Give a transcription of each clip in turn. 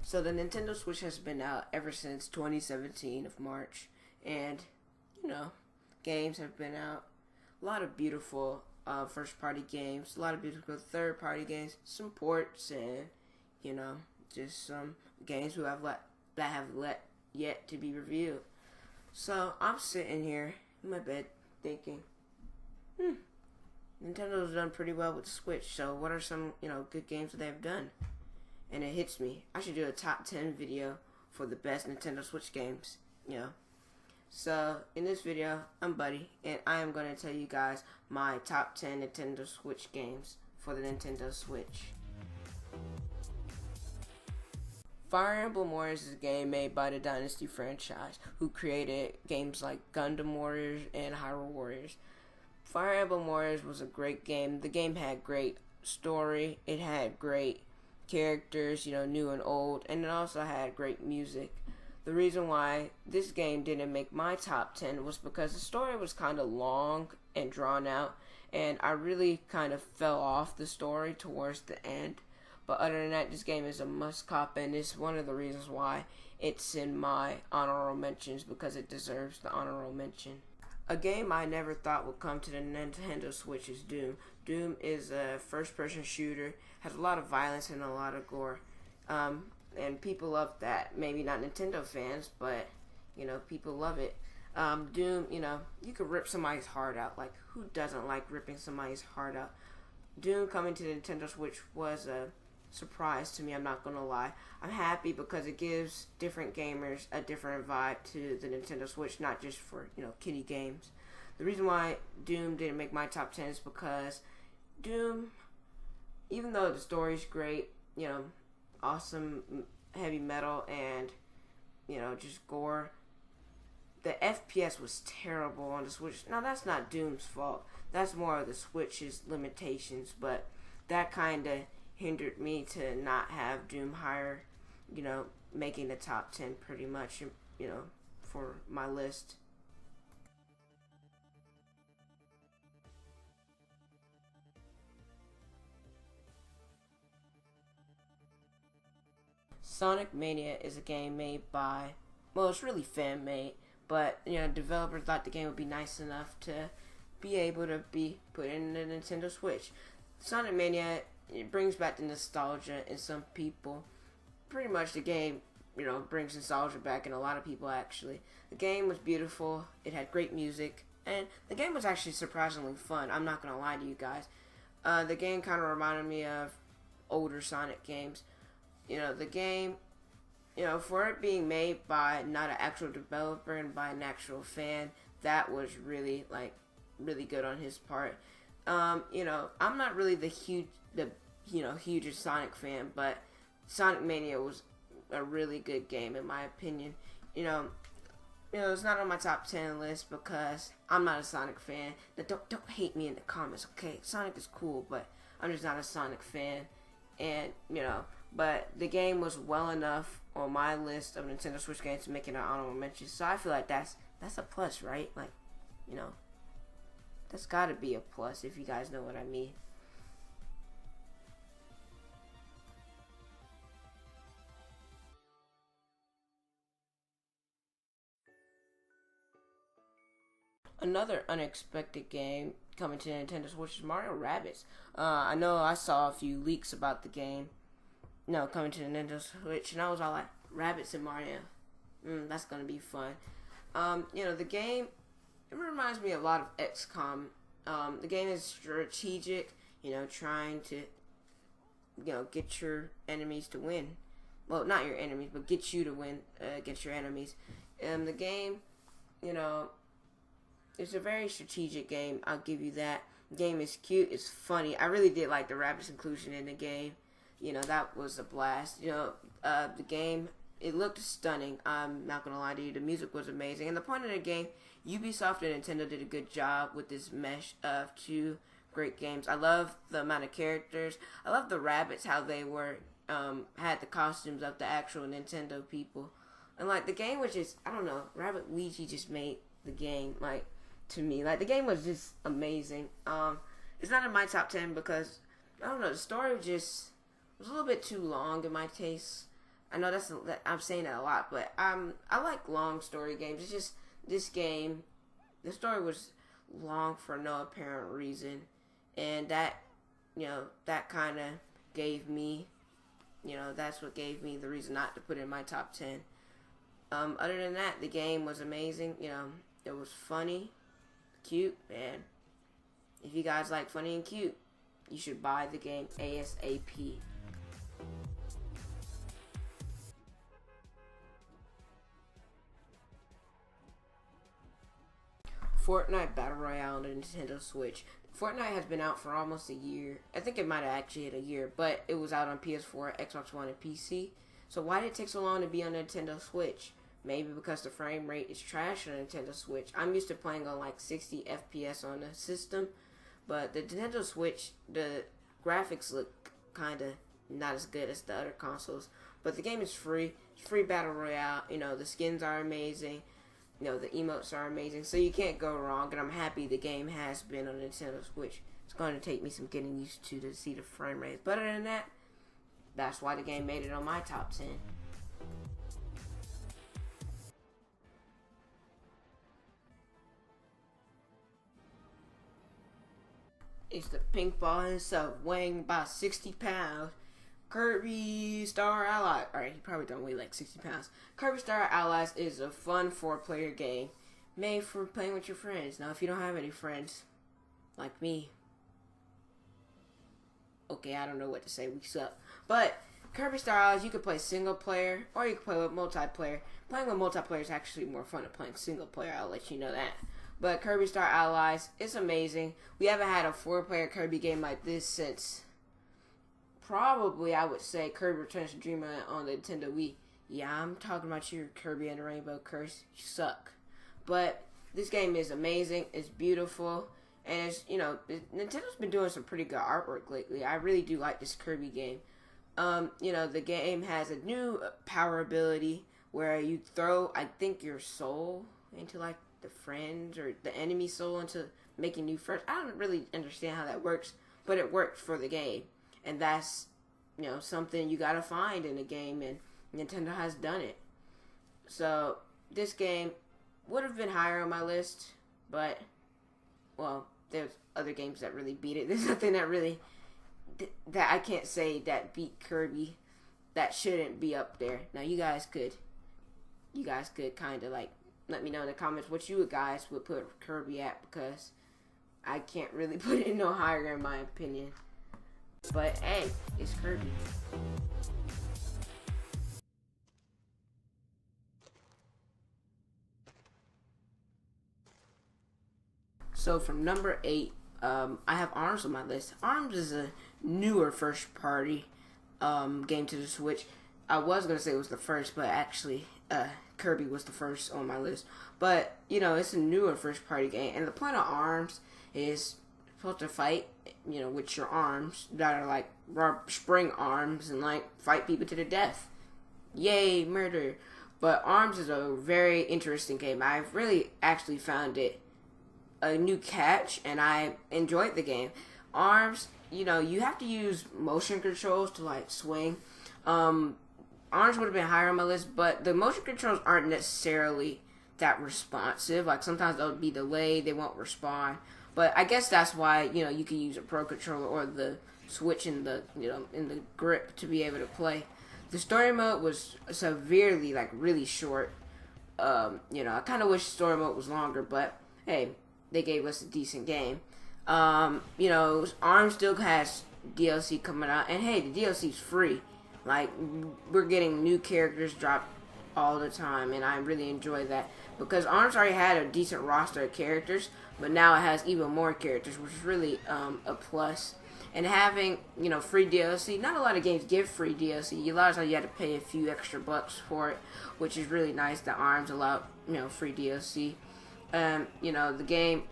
So the Nintendo Switch has been out ever since 2017 of March, and you know, games have been out. A lot of beautiful first-party games, a lot of beautiful third-party games, some ports, and just some games that have yet to be reviewed. So I'm sitting here in my bed thinking, Nintendo's done pretty well with the Switch. So what are some good games that they've done? And it hits me, I should do a top 10 video for the best Nintendo Switch games. So in this video, I'm Buddy, and I am going to tell you guys my top 10 Nintendo Switch games for the Nintendo Switch. Fire Emblem Warriors is a game made by the Dynasty franchise, who created games like Gundam Warriors and Hyrule Warriors. Fire Emblem Warriors was a great game. The game had great story, it had great characters, new and old, and it also had great music. The reason why this game didn't make my top 10 was because the story was kind of long and drawn out, and I really kind of fell off the story towards the end. But other than that, this game is a must-cop, and it's one of the reasons why it's in my honorable mentions, because it deserves the honorable mention. A game I never thought would come to the Nintendo Switch is Doom. Doom is a first-person shooter, has a lot of violence and a lot of gore. And people love that. Maybe not Nintendo fans, but, people love it. Doom, you could rip somebody's heart out. Like, who doesn't like ripping somebody's heart out? Doom coming to the Nintendo Switch was a surprise to me, I'm not gonna lie. I'm happy because it gives different gamers a different vibe to the Nintendo Switch, not just for, kiddie games. The reason why Doom didn't make my top 10 is because Doom, even though the story's great, awesome heavy metal and, just gore, the FPS was terrible on the Switch. Now, that's not Doom's fault. That's more of the Switch's limitations, but that kind of hindered me to not have Doom higher, making the top 10 pretty much, for my list. Sonic Mania is a game made by, well, it's really fan-made, but, developers thought the game would be nice enough to be able to be put in the Nintendo Switch. Sonic Mania, it brings back the nostalgia in some people. Pretty much the game, brings nostalgia back in a lot of people, actually. The game was beautiful, it had great music, and the game was actually surprisingly fun. I'm not going to lie to you guys. The game kind of reminded me of older Sonic games. The game, for it being made by not an actual developer and by an actual fan, that was really good on his part. I'm not really the hugest Sonic fan, but Sonic Mania was a really good game in my opinion. It's not on my top 10 list because I'm not a Sonic fan. Don't hate me in the comments, okay? Sonic is cool, but I'm just not a Sonic fan, and but the game was well enough on my list of Nintendo Switch games to make it an honorable mention. So I feel like that's a plus, right? Like, that's gotta be a plus if you guys know what I mean. Another unexpected game coming to Nintendo Switch is Mario Rabbids. I know I saw a few leaks about the game, coming to the Nintendo Switch, and I was all like, Rabbids and Mario, that's gonna be fun. The game, it reminds me a lot of XCOM. The game is strategic, trying to, get your enemies to win. Well, not your enemies, but get you to win against your enemies. The game, it's a very strategic game, I'll give you that. The game is cute, it's funny. I really did like the Rabbids inclusion in the game. That was a blast. The game, it looked stunning. I'm not gonna lie to you. The music was amazing. And the point of the game, Ubisoft and Nintendo did a good job with this mesh of two great games. I love the amount of characters. I love the rabbits, how they were, had the costumes of the actual Nintendo people. And, the game was just, I don't know, Rabbit Luigi just made the game, to me. The game was just amazing. It's not in my top 10 because, I don't know, the story was a little bit too long in my taste. I know I'm saying that a lot, but I like long story games. It's just this game, the story was long for no apparent reason, and that that kind of gave me, that's what gave me the reason not to put it in my top 10. Other than that, the game was amazing. It was funny, cute, and if you guys like funny and cute, you should buy the game ASAP. Fortnite Battle Royale on the Nintendo Switch. Fortnite has been out for almost a year. I think it might have actually hit a year, but it was out on PS4, Xbox One, and PC. So why did it take so long to be on the Nintendo Switch? Maybe because the frame rate is trash on the Nintendo Switch. I'm used to playing on like 60 FPS on the system, but the Nintendo Switch, the graphics look kind of not as good as the other consoles. But the game is free. It's free Battle Royale. The skins are amazing. The emotes are amazing, so you can't go wrong, and I'm happy the game has been on Nintendo Switch. It's going to take me some getting used to see the frame rate. But other than that, that's why the game made it on my top 10. It's the pink ball himself, weighing about 60 pounds. Kirby Star Allies. Alright, he probably don't weigh like 60 pounds. Kirby Star Allies is a fun 4-player game made for playing with your friends. Now, if you don't have any friends, like me, okay, I don't know what to say, we suck. But Kirby Star Allies, you can play single player or you can play with multiplayer. Playing with multiplayer is actually more fun than playing single player, I'll let you know that. But Kirby Star Allies is amazing. We haven't had a 4-player Kirby game like this since probably, I would say, Kirby Returns to Dreamland on the Nintendo Wii. Yeah, I'm talking about you, Kirby and the Rainbow Curse. You suck. But this game is amazing. It's beautiful. And it's, Nintendo's been doing some pretty good artwork lately. I really do like this Kirby game. The game has a new power ability where you throw, I think, your soul into, like, the friends or the enemy soul into making new friends. I don't really understand how that works, but it works for the game. And that's, something you gotta find in a game, and Nintendo has done it. So, this game would have been higher on my list, but, well, there's other games that really beat it. There's nothing that I can't say that beat Kirby that shouldn't be up there. Now, you guys could kind of, like, let me know in the comments what you guys would put Kirby at, because I can't really put it no higher in my opinion. But hey, it's Kirby. So from number 8, I have ARMS on my list. ARMS is a newer first party game to the Switch. I was going to say it was the first, but actually Kirby was the first on my list. But, it's a newer first party game. And the point of ARMS is supposed to fight, with your arms that are like spring arms and like fight people to the death. Yay, murder. But ARMS is a very interesting game. I've really actually found it a new catch, and I enjoyed the game. ARMS, you have to use motion controls to like swing. ARMS would have been higher on my list, but the motion controls aren't necessarily that responsive. Like sometimes they'll be delayed, they won't respond. But I guess that's why, you can use a Pro Controller or the Switch in the, in the grip to be able to play. The story mode was severely, like, really short. I kind of wish story mode was longer, but, hey, they gave us a decent game. ARMS still has DLC coming out, and hey, the DLC's free. Like, we're getting new characters dropped all the time, and I really enjoy that. Because ARMS already had a decent roster of characters, but now it has even more characters, which is really a plus. And having, free DLC, not a lot of games give free DLC. A lot of times you have to pay a few extra bucks for it, which is really nice that ARMS allowed, free DLC. The game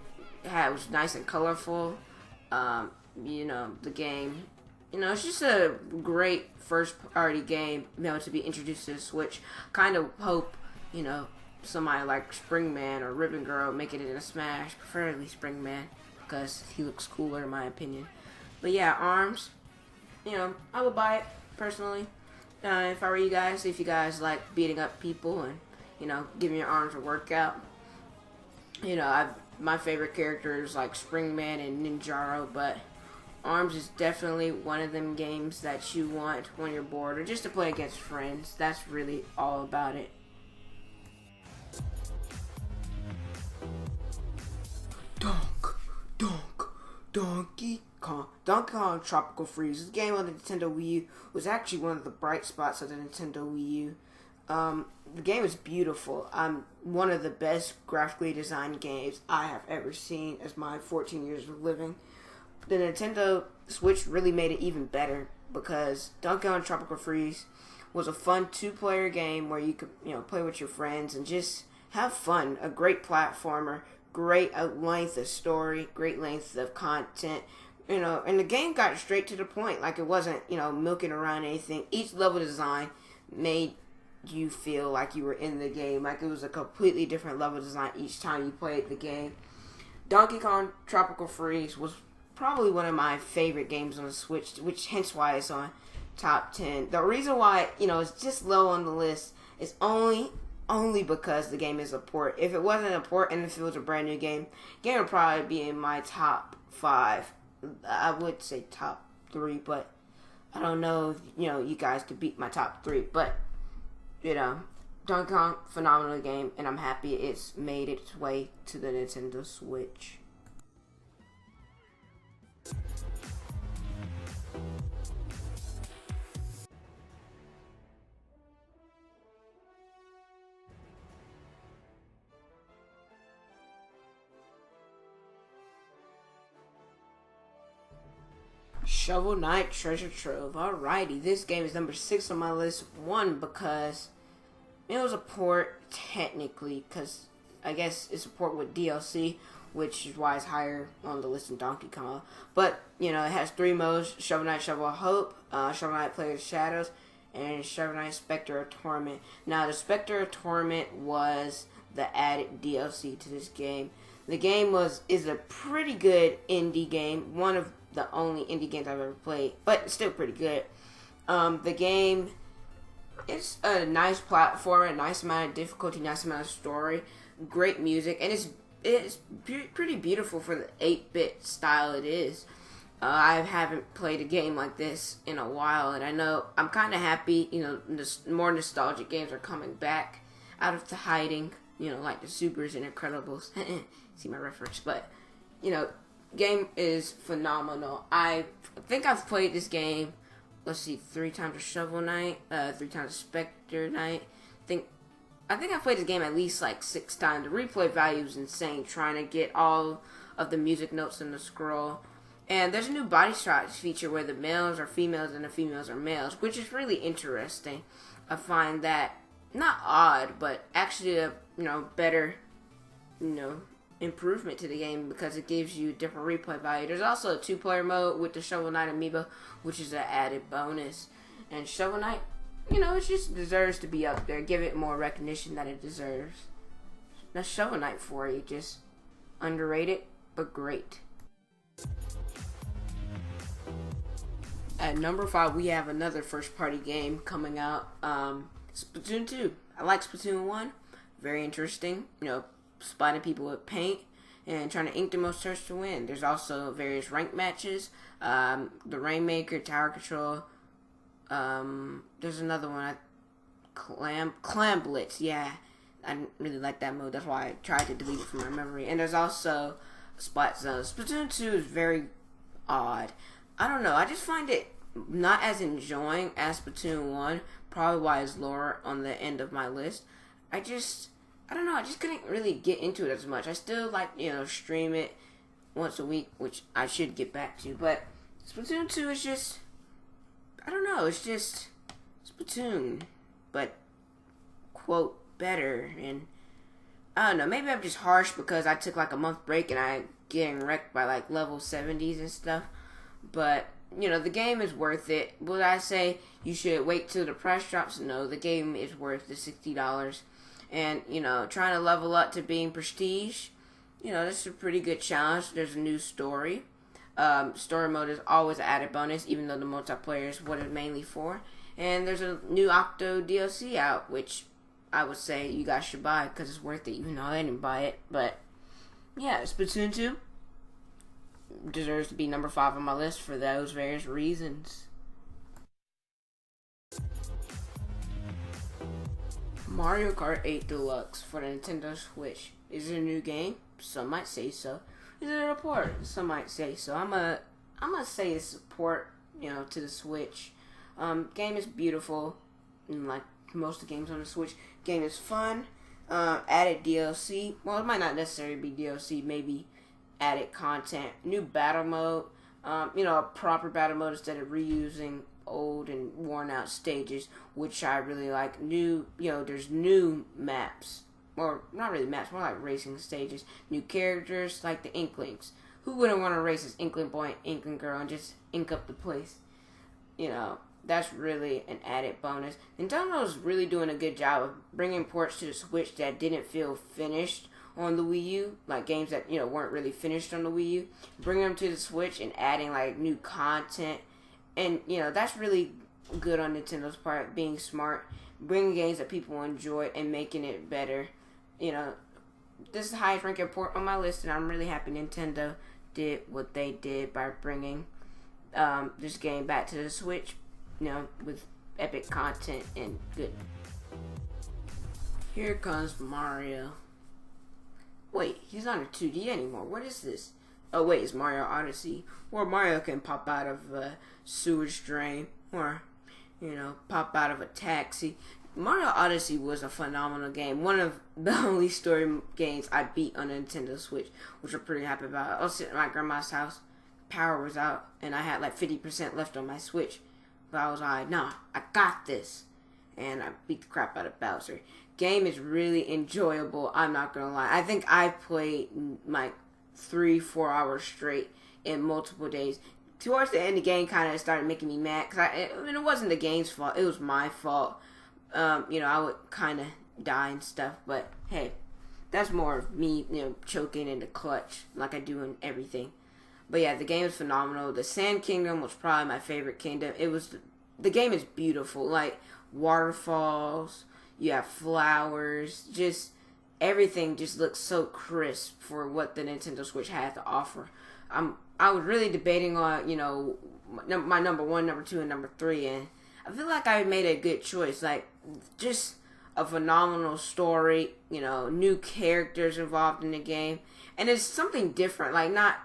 was nice and colorful. The game, it's just a great first party game, to be introduced to the Switch. Kind of hope, somebody like Springman or Ribbon Girl make it in a Smash, preferably Springman, because he looks cooler in my opinion. But yeah, ARMS, I would buy it personally. if I were you guys, if you guys like beating up people and, you know, giving your arms a workout. You know, my favorite characters like Springman and Ninjaro, but Arms is definitely one of them games that you want when you're bored or just to play against friends. That's really all about it. Donkey Kong Tropical Freeze. This game on the Nintendo Wii U was actually one of the bright spots of the Nintendo Wii U. The game is beautiful. One of the best graphically designed games I have ever seen as my 14 years of living. The Nintendo Switch really made it even better because Donkey Kong Tropical Freeze was a fun two-player game where you could, you know, play with your friends and just have fun. A great platformer, great length of story, great length of content, you know, and the game got straight to the point. Like, it wasn't, you know, milking around anything. Each level design made you feel like you were in the game, like it was a completely different level design each time you played the game. Donkey Kong Tropical Freeze was probably one of my favorite games on the Switch, which hence why it's on top 10. The reason why, you know, it's just low on the list is only because the game is a port. If it wasn't a port and if it was a brand new game, the game would probably be in my top 5. I would say top 3, but I don't know if, you know, you guys could beat my top 3, but you know, Donkey Kong, phenomenal game, and I'm happy it's made its way to the Nintendo Switch. Shovel Knight Treasure Trove. Alrighty, this game is number 6 on my list. 1, because it was a port, technically, because I guess it's a port with DLC, which is why it's higher on the list than Donkey Kong. But, you know, it has 3 modes: Shovel Knight Shovel of Hope, Shovel Knight Plague of Shadows, and Shovel Knight Spectre of Torment. Now, the Spectre of Torment was the added DLC to this game. The game is a pretty good indie game, one of the only indie games I've ever played, but it's still pretty good. The game, it's a nice platform, a nice amount of difficulty, nice amount of story, great music, and it's pretty beautiful for the 8-bit style it is. I haven't played a game like this in a while, and I know I'm kind of happy, you know, more nostalgic games are coming back out of the hiding, you know, like the Supers and Incredibles. See my reference, but, you know, game is phenomenal. I think I've played this game, let's see, 3 times a Shovel Knight, 3 times a Spectre Knight. I think I've played this game at least like 6 times. The replay value is insane, trying to get all of the music notes in the scroll. And there's a new body shots feature where the males are females and the females are males, which is really interesting. I find that not odd, but actually a, you know, better, you know, improvement to the game because it gives you different replay value. There's also a 2-player mode with the Shovel Knight amiibo, which is an added bonus. And Shovel Knight, you know, it just deserves to be up there. Give it more recognition that it deserves. Now, Shovel Knight for you, just underrated but great. At number 5, we have another first-party game coming out, Splatoon 2. I like Splatoon 1. Very interesting. You know, spotting people with paint and trying to ink the most turns to win. There's also various rank matches. The Rainmaker, Tower Control. There's another one. Clam Blitz. Yeah, I didn't really like that mode. That's why I tried to delete it from my memory. And there's also Spot Zone. Splatoon 2 is very odd. I don't know. I just find it not as enjoying as Splatoon 1. Probably why it's lower on the end of my list. I don't know, I just couldn't really get into it as much. I still like, you know, stream it once a week, which I should get back to. But Splatoon 2 is just, I don't know, it's just Splatoon, but, quote, better. And I don't know, maybe I'm just harsh because I took like a month break and I getting wrecked by like level 70s and stuff. But, you know, the game is worth it. Would I say you should wait till the price drops? No, the game is worth the $60. And, you know, trying to level up to being prestige, you know, that's a pretty good challenge. There's a new story. Story mode is always an added bonus, even though the multiplayer is what it's mainly for. And there's a new Octo DLC out, which I would say you guys should buy because it's worth it, even though I didn't buy it. But yeah, Splatoon 2 deserves to be number 5 on my list for those various reasons. Mario Kart 8 Deluxe for the Nintendo Switch. Is it a new game? Some might say so. Is it a port? Some might say so. I'm gonna say it's a port, to the Switch. Game is beautiful, and like most of the games on the Switch, game is fun. Added DLC. Well, it might not necessarily be DLC. Maybe added content. New battle mode. A proper battle mode instead of reusing old and worn out stages, which I really like. There's new maps, or not really maps, more like racing stages. New characters like the Inklings. Who wouldn't want to race as Inkling boy and Inkling girl and just ink up the place? That's really an added bonus. Nintendo's really doing a good job of bringing ports to the Switch that didn't feel finished on the Wii U, like games that weren't really finished on the Wii U, bringing them to the Switch and adding like new content. And, that's really good on Nintendo's part, being smart, bringing games that people enjoy and making it better. This is the highest ranking port on my list, and I'm really happy Nintendo did what they did by bringing this game back to the Switch, with epic content and good. Here comes Mario. Wait, he's not a 2D anymore. What is this? Oh wait, it's Mario Odyssey, where Mario can pop out of a sewage drain, or pop out of a taxi. Mario Odyssey was a phenomenal game. One of the only story games I beat on a Nintendo Switch, which I'm pretty happy about. I was sitting at my grandma's house, power was out, and I had like 50% left on my Switch. But I was like, nah, I got this. And I beat the crap out of Bowser. Game is really enjoyable, I'm not gonna lie. I think I played like 3-4 hours straight in multiple days. Towards the end, the game kind of started making me mad, because it wasn't the game's fault, it was my fault. I would kind of die and stuff, but hey, that's more of me, choking in the clutch like I do in everything. But yeah, the game is phenomenal. The Sand Kingdom was probably my favorite kingdom. The game is beautiful, like waterfalls, you have flowers, just everything just looks so crisp for what the Nintendo Switch had to offer. I was really debating on, my number 1, number 2, and number 3, and I feel like I made a good choice. Like, just a phenomenal story, new characters involved in the game, and it's something different, like not,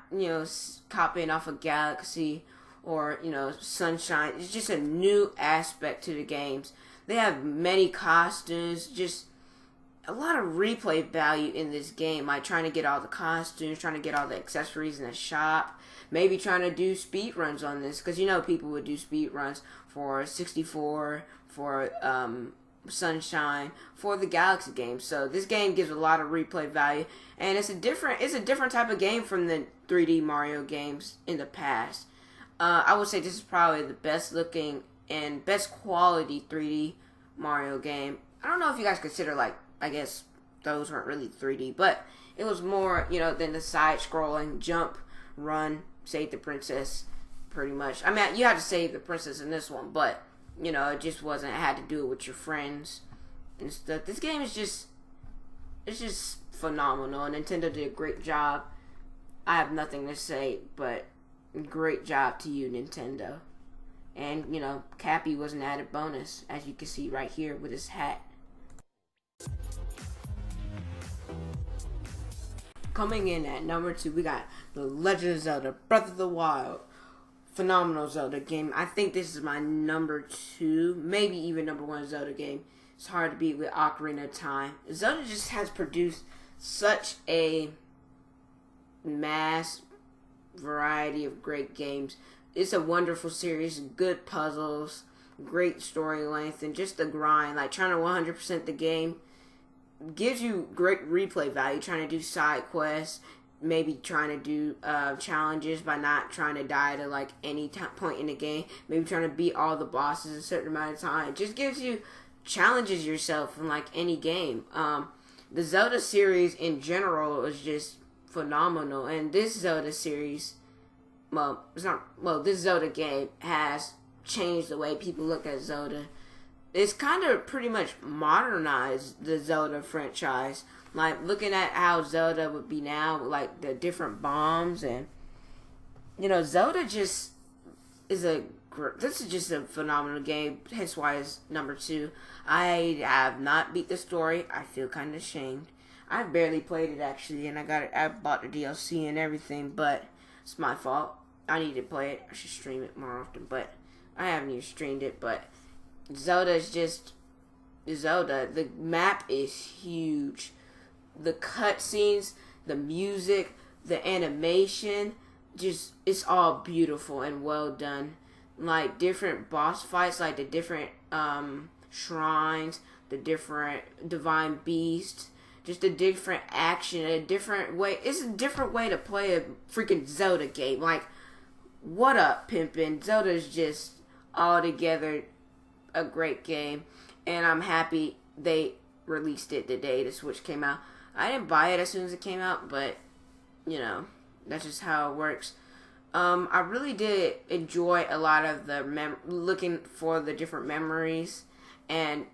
copying off a Galaxy or, Sunshine. It's just a new aspect to the games. They have many costumes, just a lot of replay value in this game, like trying to get all the costumes, trying to get all the accessories in the shop, maybe trying to do speed runs on this, because people would do speed runs for 64, for Sunshine, for the Galaxy games. So this game gives a lot of replay value, and it's a different type of game from the 3D Mario games in the past. I would say this is probably the best looking and best quality 3D Mario game. I don't know if you guys consider, like, I guess those weren't really 3D, but it was more, than the side-scrolling jump, run, save the princess, pretty much. I mean, you had to save the princess in this one, but, it just wasn't, it had to do it with your friends and stuff. This game is it's just phenomenal. Nintendo did a great job. I have nothing to say, but great job to you, Nintendo. And, Cappy was an added bonus, as you can see right here with his hat. Coming in at number 2, we got The Legend of Zelda Breath of the Wild. Phenomenal Zelda game. I think this is my number 2, maybe even number 1 Zelda game. It's hard to beat with Ocarina of Time. Zelda just has produced such a mass variety of great games. It's a wonderful series, good puzzles, great story length, and just the grind, like trying to 100% the game gives you great replay value, trying to do side quests, maybe trying to do challenges by not trying to die to like any point in the game, maybe trying to beat all the bosses a certain amount of time. It just gives you, challenges yourself in like any game. The Zelda series in general is just phenomenal, and this Zelda series well, it's not, well, this Zelda game has changed the way people look at Zelda. It's kind of pretty much modernized the Zelda franchise. Like, looking at how Zelda would be now, like, the different bombs, and, Zelda just is this is just a phenomenal game, hence why it's number 2. I have not beat the story. I feel kind of ashamed. I barely played it, actually, and I bought the DLC and everything, but it's my fault. I need to play it. I should stream it more often, but I haven't even streamed it. But Zelda is just Zelda. The map is huge. The cutscenes, the music, the animation, just, it's all beautiful and well done. Like, different boss fights, like the different shrines, the different divine beasts, just a different action, a different way. It's a different way to play a freaking Zelda game. Like, what up, pimpin'? Zelda's just altogether a great game, and I'm happy they released it the day the Switch came out. I didn't buy it as soon as it came out, but, that's just how it works. I really did enjoy a lot of the looking for the different memories, and,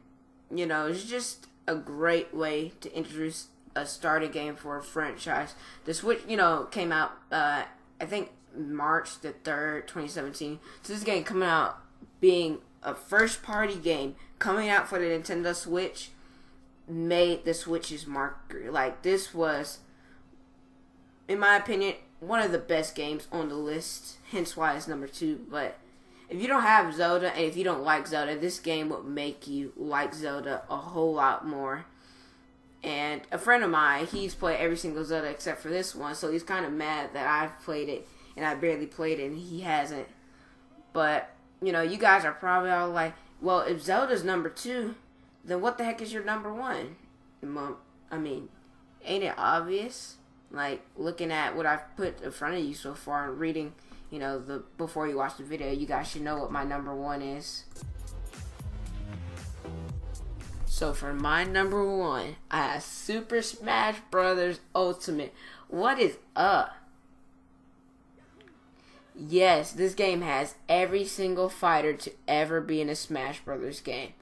it's just a great way to introduce a starter game for a franchise. The Switch, came out, I think, March the 3rd, 2017. So this game coming out, being a first-party game, coming out for the Nintendo Switch, made the Switch's mark. Like, this was, in my opinion, one of the best games on the list, hence why it's number 2. But if you don't have Zelda, and if you don't like Zelda, this game would make you like Zelda a whole lot more. And a friend of mine, he's played every single Zelda except for this one, so he's kind of mad that I've played it, and I barely played it, and he hasn't. But, you guys are probably all like, well, if Zelda's number 2, then what the heck is your number 1? I mean, ain't it obvious? Like, looking at what I've put in front of you so far and reading, before you watch the video, you guys should know what my number 1 is. So for my number 1, I have Super Smash Bros. Ultimate. What is up? Yes, this game has every single fighter to ever be in a Smash Bros. Game.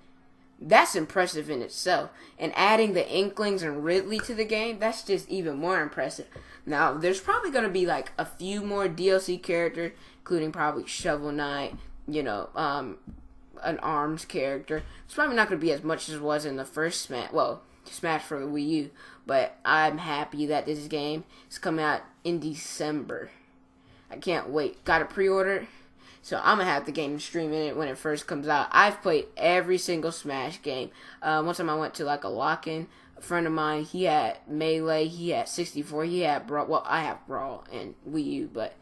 That's impressive in itself. And adding the Inklings and Ridley to the game, that's just even more impressive. Now, there's probably going to be like a few more DLC characters, including probably Shovel Knight, an ARMS character. It's probably not going to be as much as it was in the first Smash, Smash for the Wii U. But I'm happy that this game is coming out in December. I can't wait. Got a pre-order. So I'm going to have the game streaming it when it first comes out. I've played every single Smash game. One time I went to like a lock-in. A friend of mine, he had Melee, he had 64, he had Brawl. Well, I have Brawl and Wii U, but,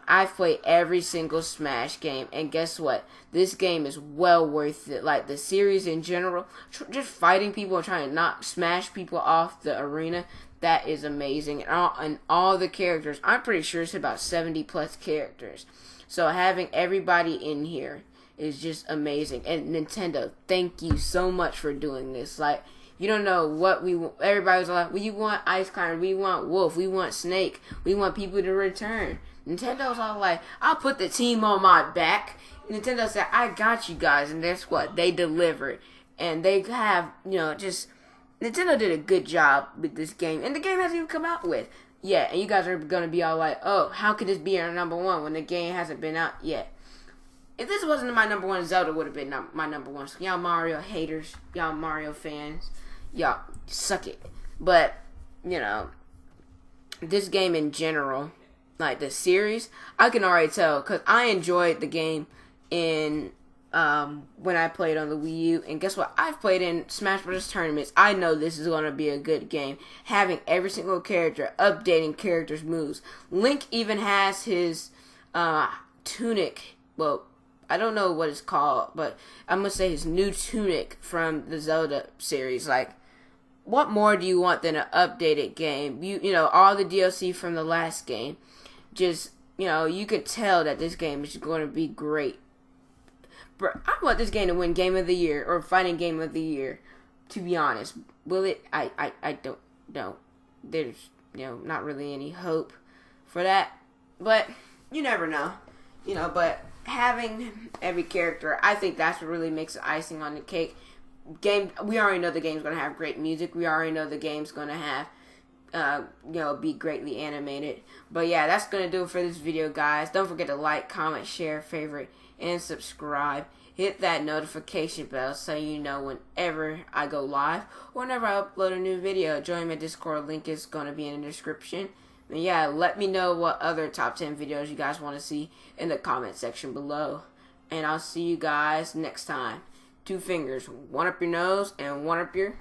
I've played every single Smash game. And guess what? This game is well worth it. Like, the series in general, just fighting people and trying to not smash people off the arena, that is amazing. And all the characters, I'm pretty sure it's about 70 plus characters. So having everybody in here is just amazing. And Nintendo, thank you so much for doing this. Like, you don't know what we want. Everybody was like, we want Ice Climber, we want Wolf, we want Snake, we want people to return. Nintendo's all like, I'll put the team on my back. Nintendo said, I got you guys. And that's what they delivered. And they have, Nintendo did a good job with this game. And the game hasn't even come out with. Yeah, and you guys are going to be all like, oh, how could this be our number 1 when the game hasn't been out yet? If this wasn't my number 1, Zelda would have been my number 1. So y'all Mario haters, y'all Mario fans, y'all suck it. But, this game in general, like the series, I can already tell, because I enjoyed the game in when I played on the Wii U, and guess what? I've played in Smash Bros. Tournaments. I know this is going to be a good game. Having every single character, updating characters' moves. Link even has his tunic. Well, I don't know what it's called, but I'm going to say his new tunic from the Zelda series. Like, what more do you want than an updated game? All the DLC from the last game. Just, you could tell that this game is going to be great. I want this game to win Game of the Year or Fighting Game of the Year, to be honest. Will it? I don't know. There's, not really any hope for that. But you never know, but having every character, I think that's what really makes the icing on the cake. We already know the game's going to have great music. We already know the game's going to have, be greatly animated. But yeah, that's going to do it for this video, guys. Don't forget to like, comment, share, favorite, and subscribe. Hit that notification bell so you know whenever I go live or whenever I upload a new video. Join my Discord, link is going to be in the description. And yeah, let me know what other top 10 videos you guys want to see in the comment section below. And I'll see you guys next time. 2 fingers, one up your nose and one up your